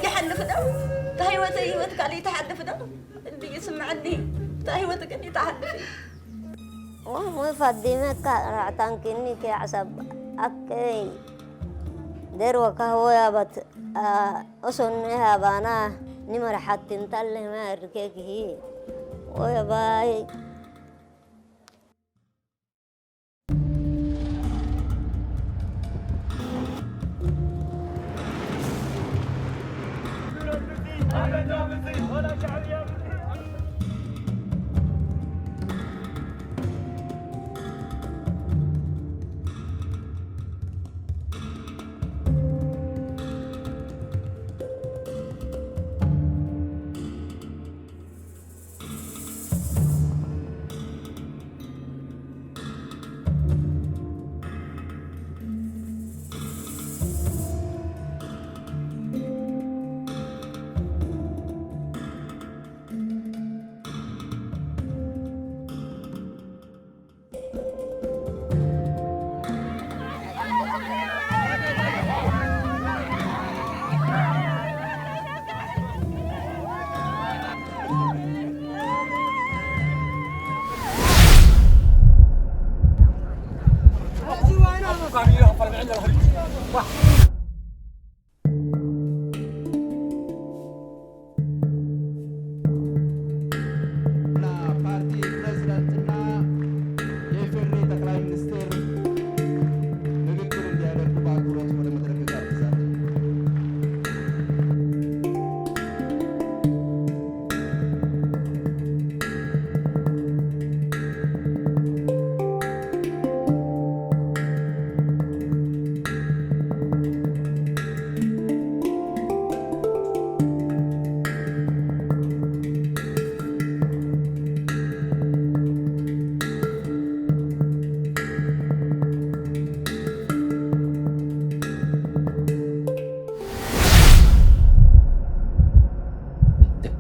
يحلف ده تهيوت هيوتك علي تحلف ده اللي يسمعني تهيوتك اني تحلفي وما فديمك رعتان كني كي عصب أكي ديرو كهو يا بت أصنها بانا نمر حتى نتله ما ركيك هي ويا باي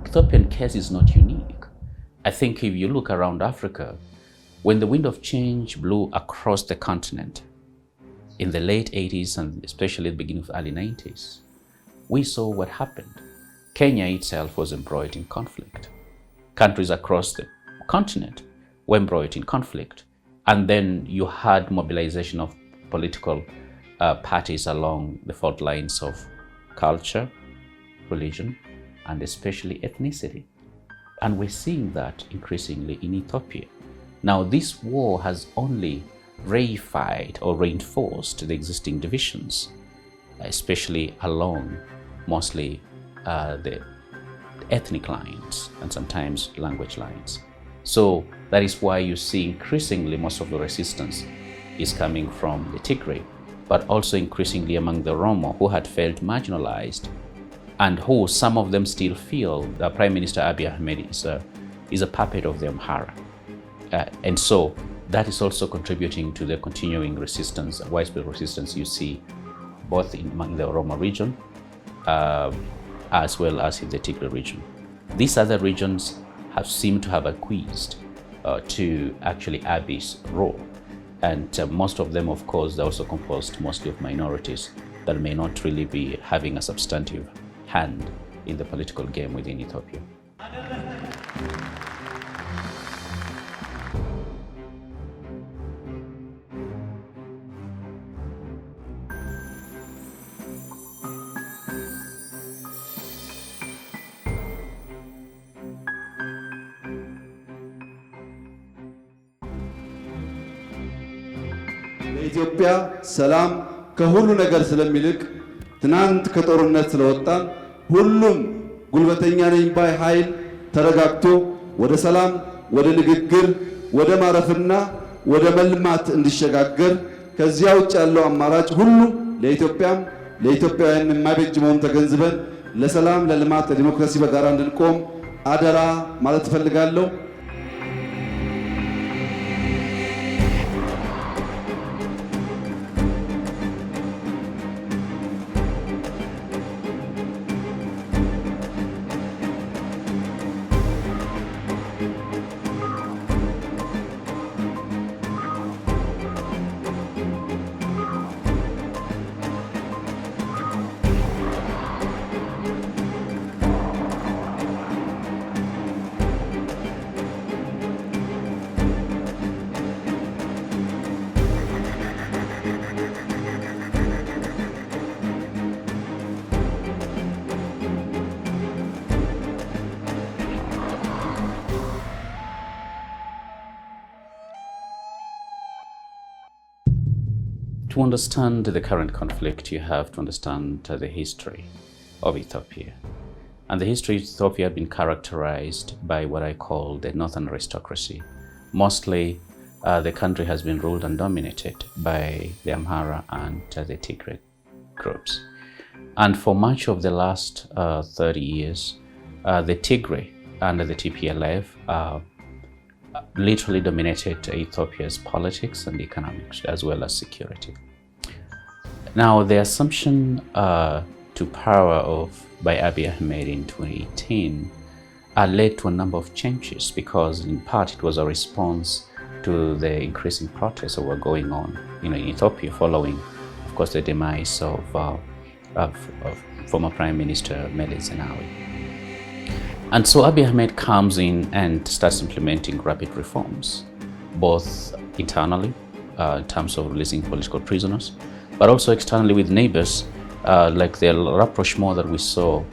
Ethiopian case is not unique. I think if you look around Africa, when the wind of change blew across the continent in the late 80s and especially the beginning of the early 90s, we saw what happened. Kenya itself was embroiled in conflict. Countries across the continent were embroiled in conflict. And then you had mobilization of political parties along the fault lines of culture, religion, and especially ethnicity. And we're seeing that increasingly in Ethiopia. Now, this war has only reified or reinforced the existing divisions, especially along mostly the ethnic lines and sometimes language lines. So that is why you see increasingly most of the resistance is coming from the Tigray, but also increasingly among the Oromo, who had felt marginalized and who some of them still feel that Prime Minister Abiy Ahmed is a puppet of the Amhara. And so that is also contributing to the continuing resistance, widespread resistance you see both among the Oromo region as well as in the Tigray region. These other regions have seemed to have acquiesced to actually Abiy's role. And most of them, of course, they're also composed mostly of minorities that may not really be having a substantive hand in the political game within Ethiopia. ኢትዮጵያ ሰላም ከሁሉ ነገር ስለሚልቅ ትናንት ከጦርነት ስለወጣን ሁሉም ጉልበተኛ ነኝ ባይ ኃይል ተረጋግቶ ወደ ሰላም፣ ወደ ንግግር፣ ወደ ማረፍና ወደ መልማት እንዲሸጋገር ከዚያ ውጭ ያለው አማራጭ ሁሉ ለኢትዮጵያም ለኢትዮጵያውያን የማይበጅ መሆኑን ተገንዝበን ለሰላም፣ ለልማት፣ ለዲሞክራሲ በጋራ እንድንቆም አደራ ማለት እፈልጋለሁ። To understand the current conflict, you have to understand the history of Ethiopia. And the history of Ethiopia has been characterized by what I call the northern aristocracy. Mostly, the country has been ruled and dominated by the Amhara and the Tigray groups. And for much of the last 30 years, the Tigray and the TPLF literally dominated Ethiopia's politics and economics, as well as security. Now, the assumption to power by Abiy Ahmed in 2018 led to a number of changes, because in part it was a response to the increasing protests that were going on in Ethiopia following, of course, the demise of former Prime Minister Meles Zenawi. And so Abiy Ahmed comes in and starts implementing rapid reforms, both internally in terms of releasing political prisoners, but also externally with neighbors, like the rapprochement that we saw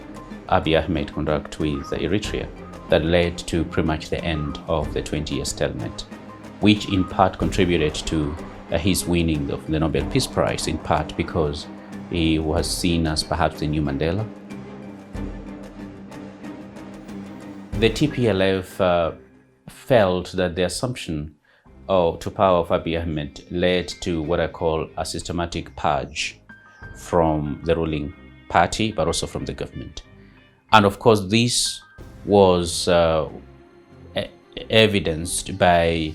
Abiy Ahmed conduct with Eritrea, that led to pretty much the end of the 20-year stalemate, which in part contributed to his winning of the Nobel Peace Prize, in part because he was seen as perhaps the new Mandela. The TPLF felt that the assumption to power of Abiy Ahmed led to what I call a systematic purge from the ruling party, but also from the government. And of course, this was evidenced by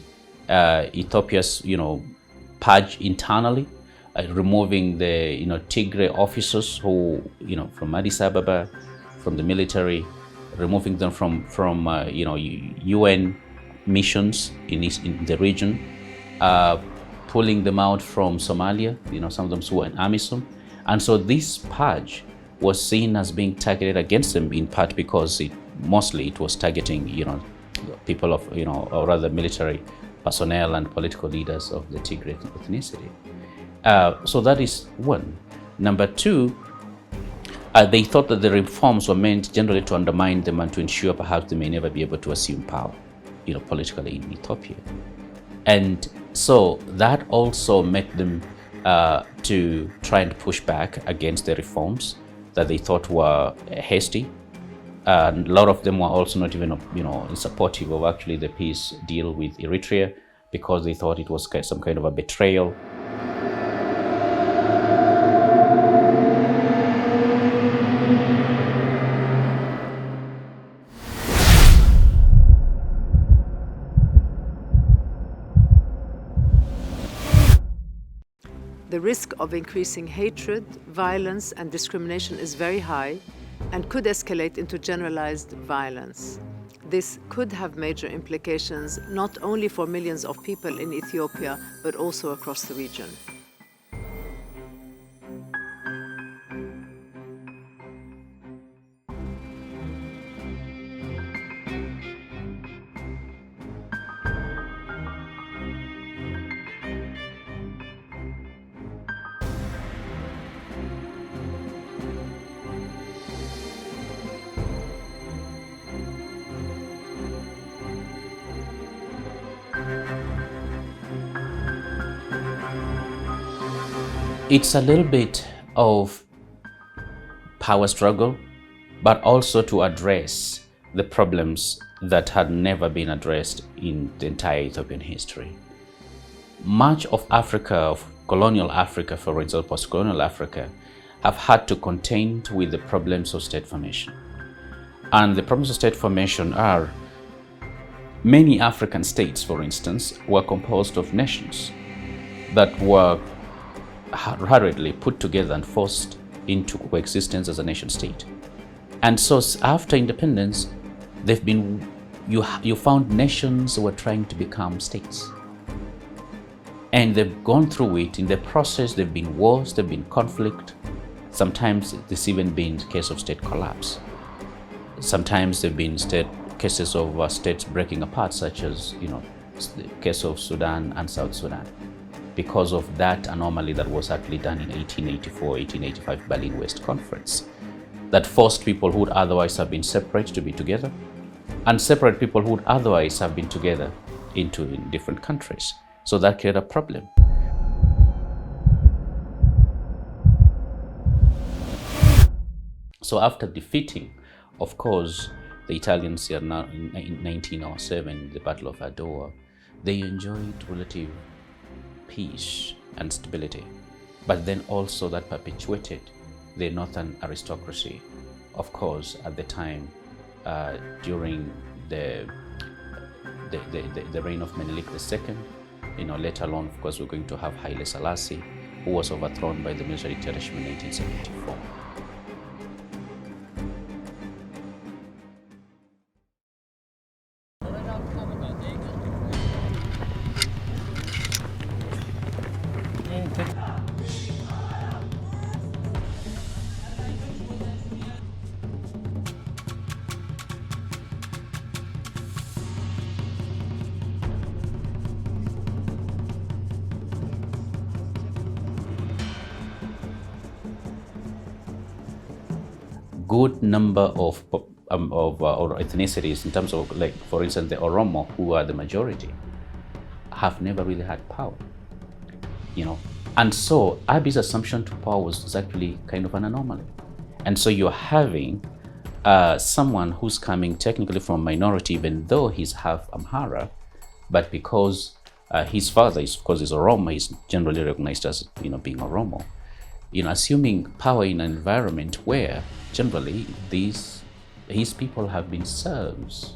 Ethiopia's, purge internally, removing the, Tigray officers who, from Addis Ababa, from the military, removing them from UN missions in the region, pulling them out from Somalia, some of them who were in AMISOM. And so this purge was seen as being targeted against them, in part because mostly it was targeting, people of, or rather military personnel and political leaders of the Tigray ethnicity. So that is one. Number two, they thought that the reforms were meant generally to undermine them and to ensure perhaps they may never be able to assume power, politically in Ethiopia. And so that also made them to try and push back against the reforms that they thought were hasty. And a lot of them were also not even, supportive of actually the peace deal with Eritrea, because they thought it was some kind of a betrayal. The risk of increasing hatred, violence, and discrimination is very high and could escalate into generalized violence. This could have major implications not only for millions of people in Ethiopia, but also across the region. It's a little bit of power struggle, but also to address the problems that had never been addressed in the entire Ethiopian history. Much of Africa, of colonial Africa, for example, post-colonial Africa, have had to contend with the problems of state formation. And the problems of state formation are many African states, for instance, were composed of nations that were hurriedly put together and forced into coexistence as a nation state. And so after independence, you found nations who were trying to become states. And they've gone through it. In the process, there've been wars, there've been conflict. Sometimes there's even been case of state collapse. Sometimes there've been cases of states breaking apart, such as, the case of Sudan and South Sudan, because of that anomaly that was actually done in 1884-1885 Berlin West Conference, that forced people who would otherwise have been separate to be together, and separate people who would otherwise have been together in different countries. So that created a problem. So after defeating, of course, the Italians here now in 1907, the Battle of Adowa, they enjoyed relative peace and stability, but then also that perpetuated the northern aristocracy, of course, at the time during the reign of Menelik II. Later on, of course, we're going to have Haile Selassie, who was overthrown by the military dictatorship in 1974. Good number of or ethnicities, in terms of, like, for instance, the Oromo, who are the majority, have never really had power, and so Abiy's assumption to power was actually kind of an anomaly. And so you're having someone who's coming technically from a minority, even though he's half Amhara, but because his father is, of course, is Oromo, he's generally recognized as being Oromo, assuming power in an environment where generally his people have been serfs,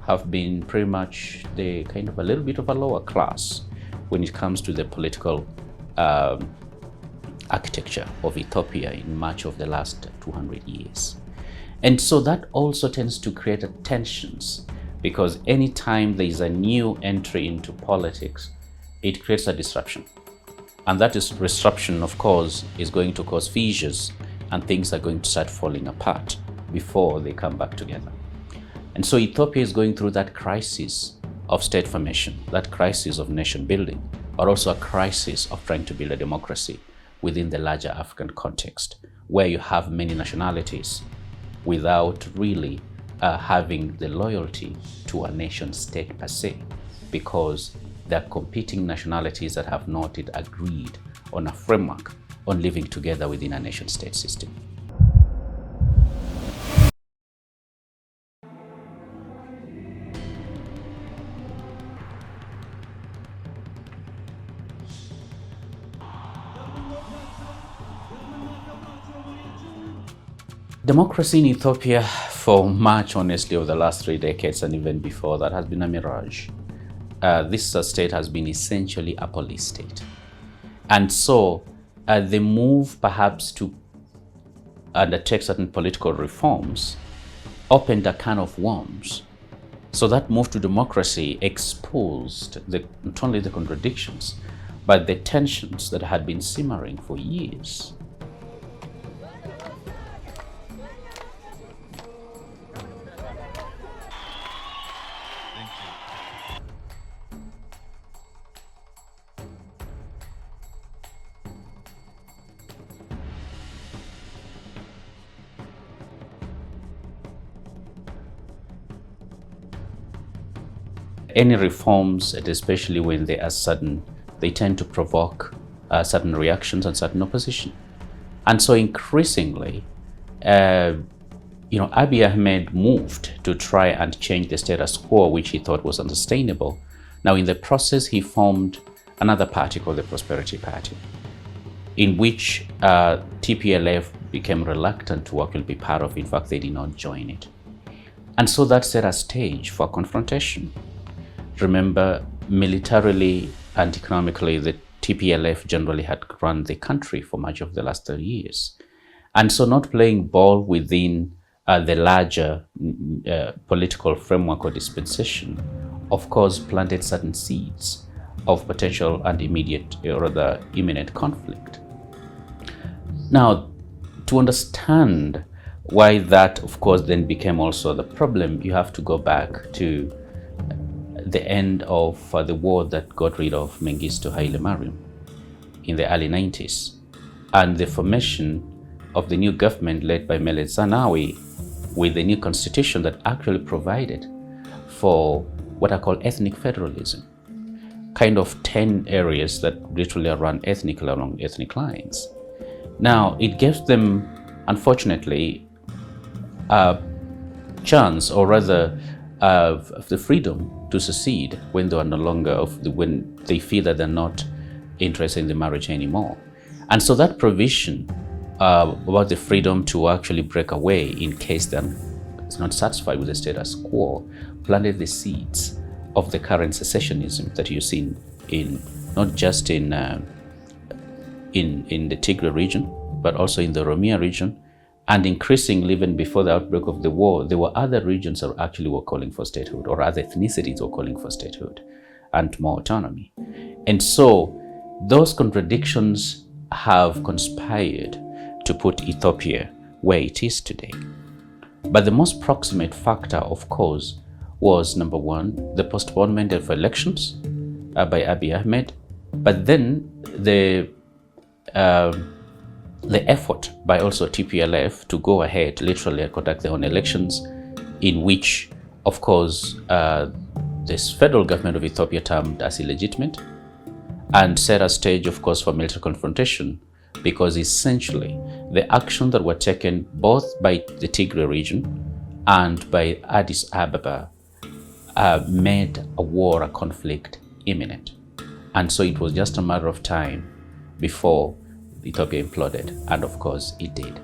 have been pretty much the kind of a little bit of a lower class when it comes to the political architecture of Ethiopia in much of the last 200 years. And so that also tends to create tensions, because anytime there is a new entry into politics, it creates a disruption. And that disruption, of course, is going to cause fissures, and things are going to start falling apart before they come back together. And so Ethiopia is going through that crisis of state formation, that crisis of nation building, but also a crisis of trying to build a democracy within the larger African context, where you have many nationalities without really having the loyalty to a nation state per se, because there are competing nationalities that have not yet agreed on a framework on living together within a nation state system. Democracy in Ethiopia, for much, honestly, over the last 3 decades and even before that, has been a mirage. This state has been essentially a police state. And so the move perhaps to undertake certain political reforms opened a can of worms. So that move to democracy exposed not only the contradictions, but the tensions that had been simmering for years. Any reforms, especially when they are sudden, they tend to provoke certain reactions and certain opposition. And so increasingly, Abiy Ahmed moved to try and change the status quo, which he thought was unsustainable. Now, in the process, he formed another party called the Prosperity Party, in which TPLF became reluctant to what will be part of. In fact, they did not join it. And so that set a stage for confrontation. Remember, militarily and economically, the TPLF generally had run the country for much of the last 30 years. And so not playing ball within the larger political framework or dispensation, of course, planted certain seeds of potential and immediate or rather imminent conflict. Now, to understand why that, of course, then became also the problem, you have to go back to the end of the war that got rid of Mengistu Haile Mariam in the early 90s, and the formation of the new government led by Meles Zenawi with the new constitution that actually provided for what are called ethnic federalism, kind of 10 areas that literally are run ethnically along ethnic lines. Now, it gives them unfortunately, chance, or rather the freedom to secede when they are no longer when they feel that they're not interested in the marriage anymore. And so that provision about the freedom to actually break away in case they're not satisfied with the status quo planted the seeds of the current secessionism that you've seen in not just in the Tigray region, but also in the Oromia region. And increasingly, even before the outbreak of the war, there were other regions that actually were calling for statehood, or other ethnicities were calling for statehood and more autonomy. And so those contradictions have conspired to put Ethiopia where it is today. But the most proximate factor, of course, was number one, the postponement of elections by Abiy Ahmed, but then the effort by also TPLF to go ahead literally and conduct their own elections, in which, of course, this federal government of Ethiopia termed as illegitimate, and set a stage, of course, for military confrontation, because essentially the action that were taken both by the Tigray region and by Addis Ababa made a war, a conflict imminent. And so it was just a matter of time before Ethiopia imploded, and of course it did.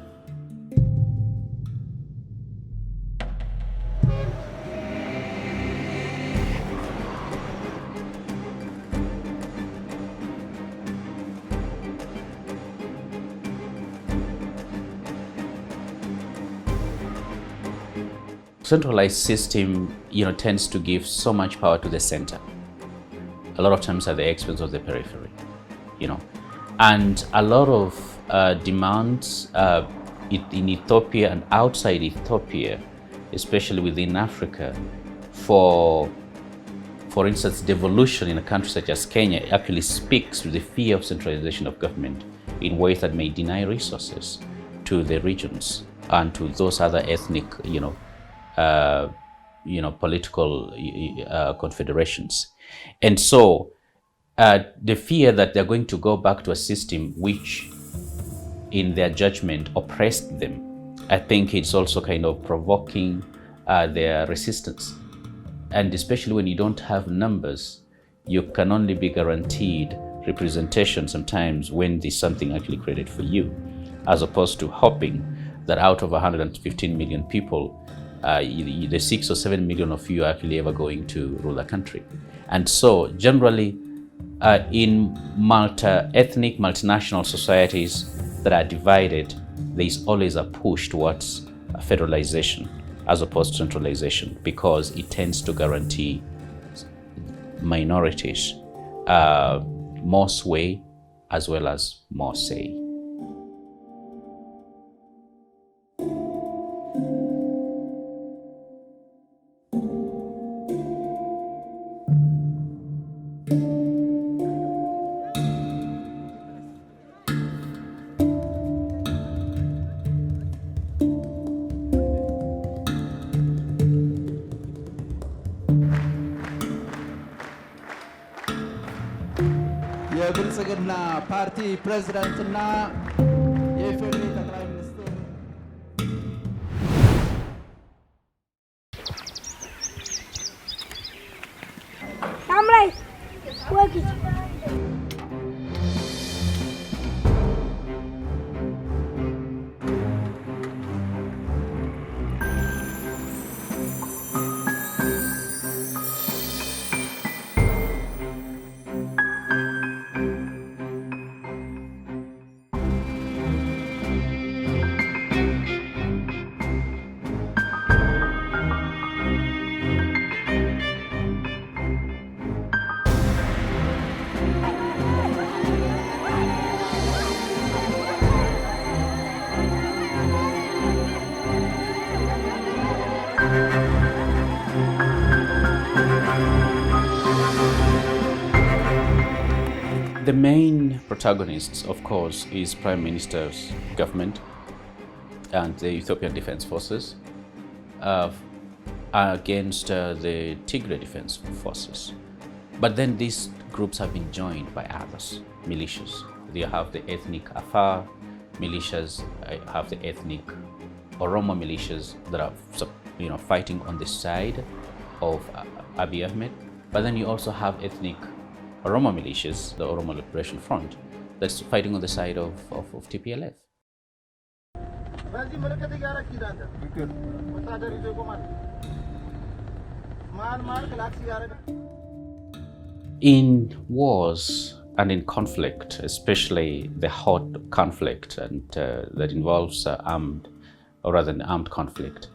Centralized system, tends to give so much power to the center, a lot of times at the expense of the periphery, and a lot of demands in Ethiopia and outside Ethiopia, especially within Africa, for instance, devolution in a country such as Kenya actually speaks to the fear of centralization of government in ways that may deny resources to the regions and to those other ethnic, political confederations. And so the fear that they're going to go back to a system which, in their judgment, oppressed them, I think it's also kind of provoking their resistance. And especially when you don't have numbers, you can only be guaranteed representation sometimes when there's something actually created for you, as opposed to hoping that out of 115 million people, the 6 or 7 million of you are actually ever going to rule the country. And so generally, in multi-ethnic, multinational societies that are divided, there is always a push towards federalization as opposed to centralization, because it tends to guarantee minorities more sway as well as more say. የብልጽግና ፓርቲ ፕሬዝዳንትና የኢፌዴሪ ጠቅላይ ሚኒስትር ታምራይ ወግጅ The main protagonists, of course, is Prime Minister's government and the Ethiopian Defense Forces against the Tigray Defense Forces. But then these groups have been joined by others, militias. You have the ethnic Afar, militias have the ethnic Oromo militias that are, fighting on the side of Abiy Ahmed. But then you also have ethnic Oromo militias, the Oromo Liberation Front, that's fighting on the side of TPLF. In wars and in conflict, especially the hot conflict and that involves armed conflict,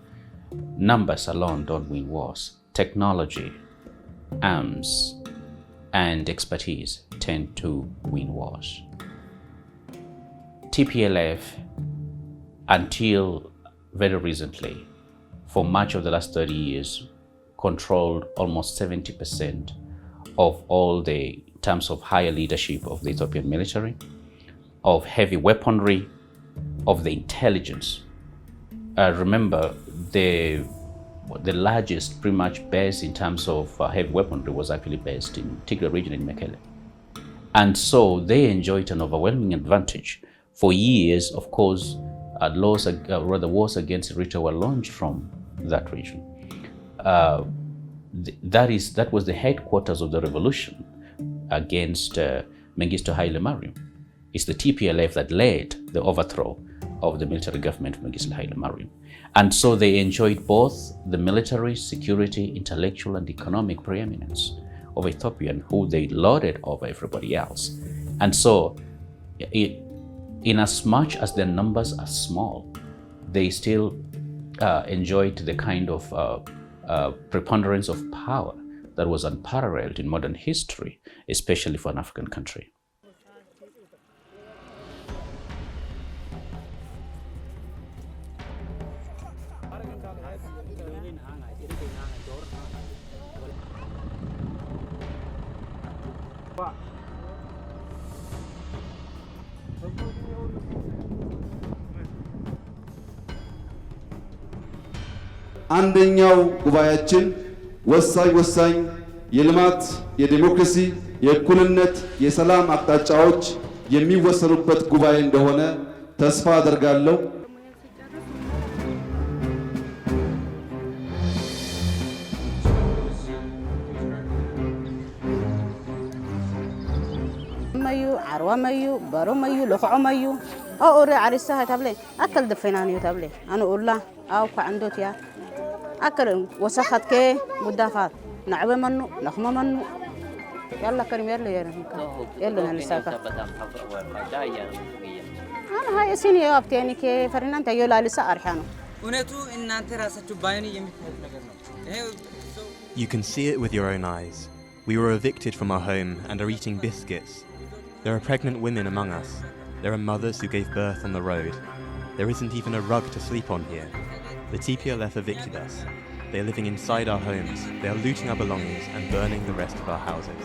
numbers alone don't win wars. Technology, arms, and expertise tend to win wars. TPLF, until very recently, for much of the last 30 years, controlled almost 70% of all the terms of higher leadership of the Ethiopian military, of heavy weaponry, of the intelligence. Remember, the largest pretty much base in terms of heavy weaponry was actually based in Tigray region in Mekele. And so they enjoyed an overwhelming advantage. For years, of course, wars against Eritrea were launched from that region. That was the headquarters of the revolution against Mengistu Haile Mariam. It's the TPLF that led the overthrow of the military government of Mengistu Haile Mariam. And so they enjoyed both the military, security, intellectual, and economic preeminence of Ethiopian, who they lauded over everybody else. And so, in as much as their numbers are small, they still enjoyed the kind of preponderance of power that was unparalleled in modern history, especially for an African country. አንደኛው ጉባኤያችን ወሳኝ የልማት፣ የዲሞክራሲ፣ የእኩልነት፣ የሰላም አቅጣጫዎች የሚወሰኑበት ጉባኤ እንደሆነ ተስፋ አደርጋለሁ። مايو عروة مايو بارو مايو لخو مايو أو أوري عريسها تبلي أكل دفينانيو تبلي أنا أقول له أو كعندوت يا أكل وسخت كي مدافعات نعبه منو نخمه منو يلا كريم يلا نساكا أنا هاي سيني يا أبتيني كي فرنا أنت يلا لسه أرحانو You can see it with your own eyes. We were evicted from our home and are eating biscuits. There are pregnant women among us. There are mothers who gave birth on the road. There isn't even a rug to sleep on here. The TPLF evicted us. They are living inside our homes. They are looting our belongings and burning the rest of our houses.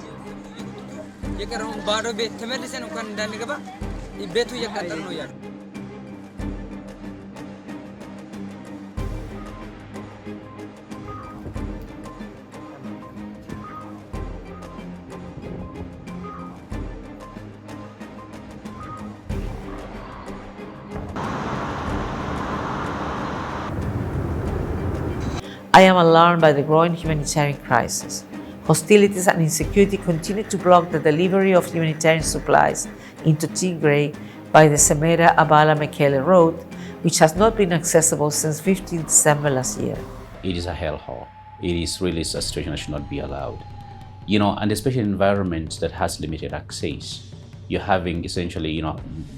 I am alarmed by the growing humanitarian crisis. Hostilities and insecurity continue to block the delivery of humanitarian supplies into Tigray by the Semera-Abala-Mekele road, which has not been accessible since 15 December last year. It is a hellhole. It is really a situation that should not be allowed. And especially in environments that has limited access. You're having essentially,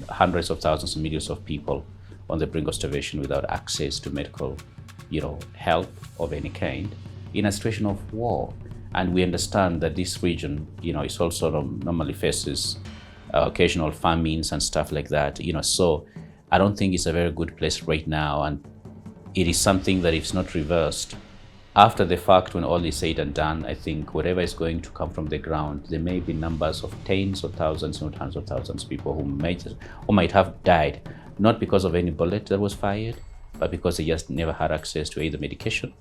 hundreds of thousands and millions of people on the brink of starvation without access to medical help of any kind in a situation of war. And we understand that this region, is also normally faces occasional famines and stuff like that, so I don't think it's a very good place right now. And it is something that if it's not reversed, after the fact, when all is said and done, I think whatever is going to come from the ground, there may be numbers of tens of thousands, not hundreds of thousands of people who might have died, not because of any bullet that was fired, but because they just never had access to either medication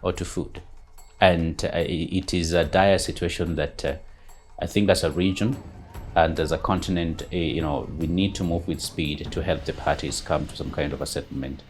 or to food. And it is a dire situation that I think as a region, And as a continent, we need to move with speed to help the parties come to some kind of a settlement.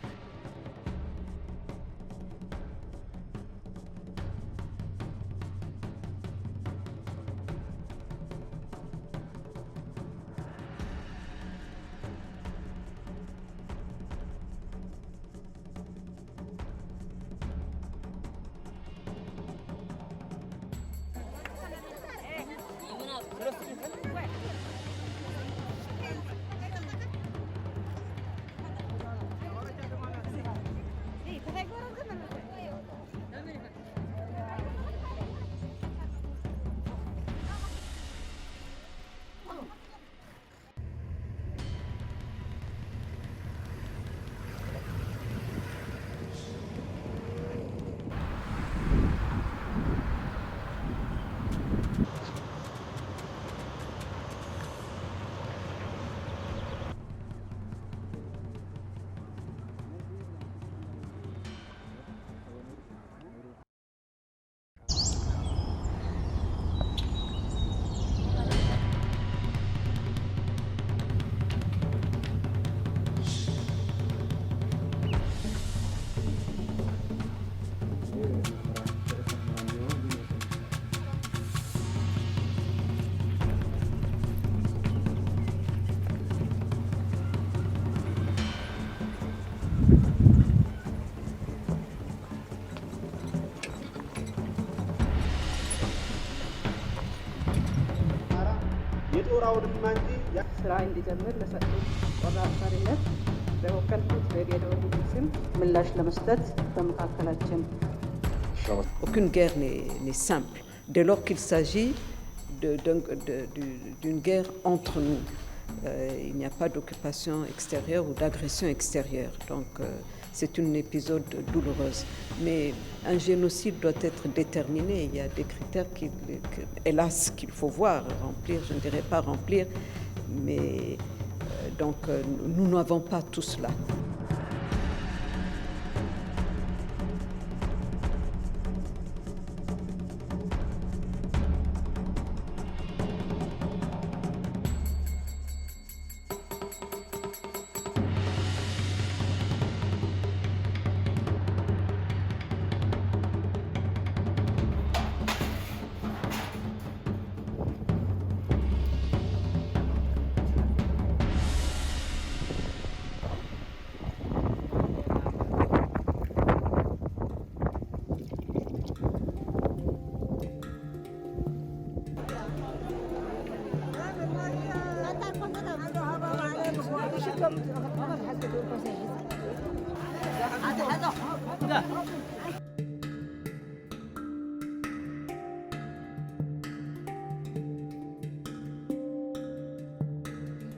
ስራ እንዲጀምር ለሰጡት ቆራጣሪነት በወከልኩት በጌዲዮ ስም ምላሽ ለመስጠት በመካከላችን Aucune guerre n'est simple, dès lors qu'il s'agit d'une guerre entre nous. Il n'y a pas d'occupation extérieure ou d'agression extérieure. Donc c'est un épisode douloureux. Mais un génocide doit être déterminé. Il y a des critères hélas, qu'il faut voir, remplir, je ne dirais pas remplir, mais donc nous n'avons pas tout cela.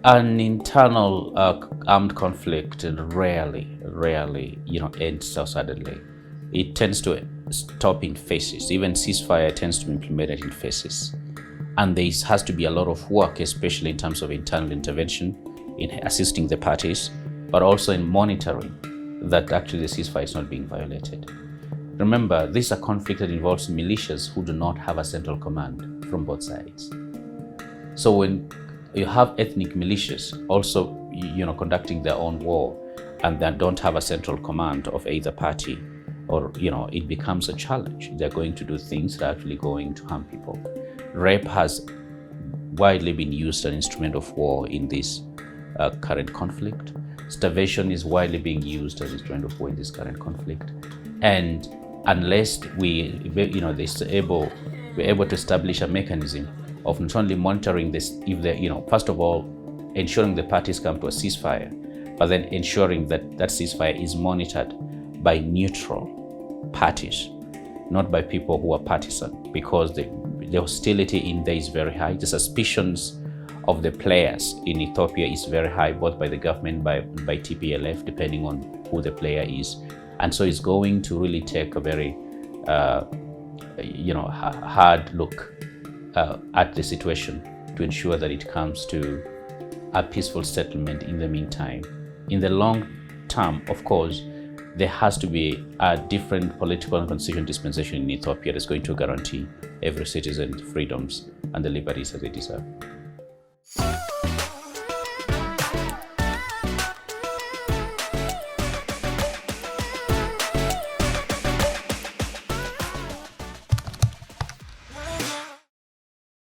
An internal armed conflict rarely, ends so suddenly. It tends to stop in phases. Even ceasefire tends to be implemented in phases. And there has to be a lot of work, especially in terms of internal intervention, in assisting the parties, but also in monitoring that actually the ceasefire is not being violated. Remember, this is a conflict that involves militias who do not have a central command from both sides. So when you have ethnic militias also, conducting their own war and then don't have a central command of either party, or, it becomes a challenge. They're going to do things that are actually going to harm people. Rape has widely been used as an instrument of war in this current conflict. Starvation is widely being used as an instrument of war in this current conflict. And unless we're able to establish a mechanism of not only monitoring this, first of all, ensuring the parties come to a ceasefire, but then ensuring that that ceasefire is monitored by neutral parties, not by people who are partisan, because the hostility in there is very high. The suspicions of the players in Ethiopia is very high, both by the government, by TPLF, depending on who the player is. And so it's going to really take a very, hard look at the situation to ensure that it comes to a peaceful settlement in the meantime. In the long term, of course, there has to be a different political and constitutional dispensation in Ethiopia that's going to guarantee every citizen freedoms and the liberties that they deserve. you.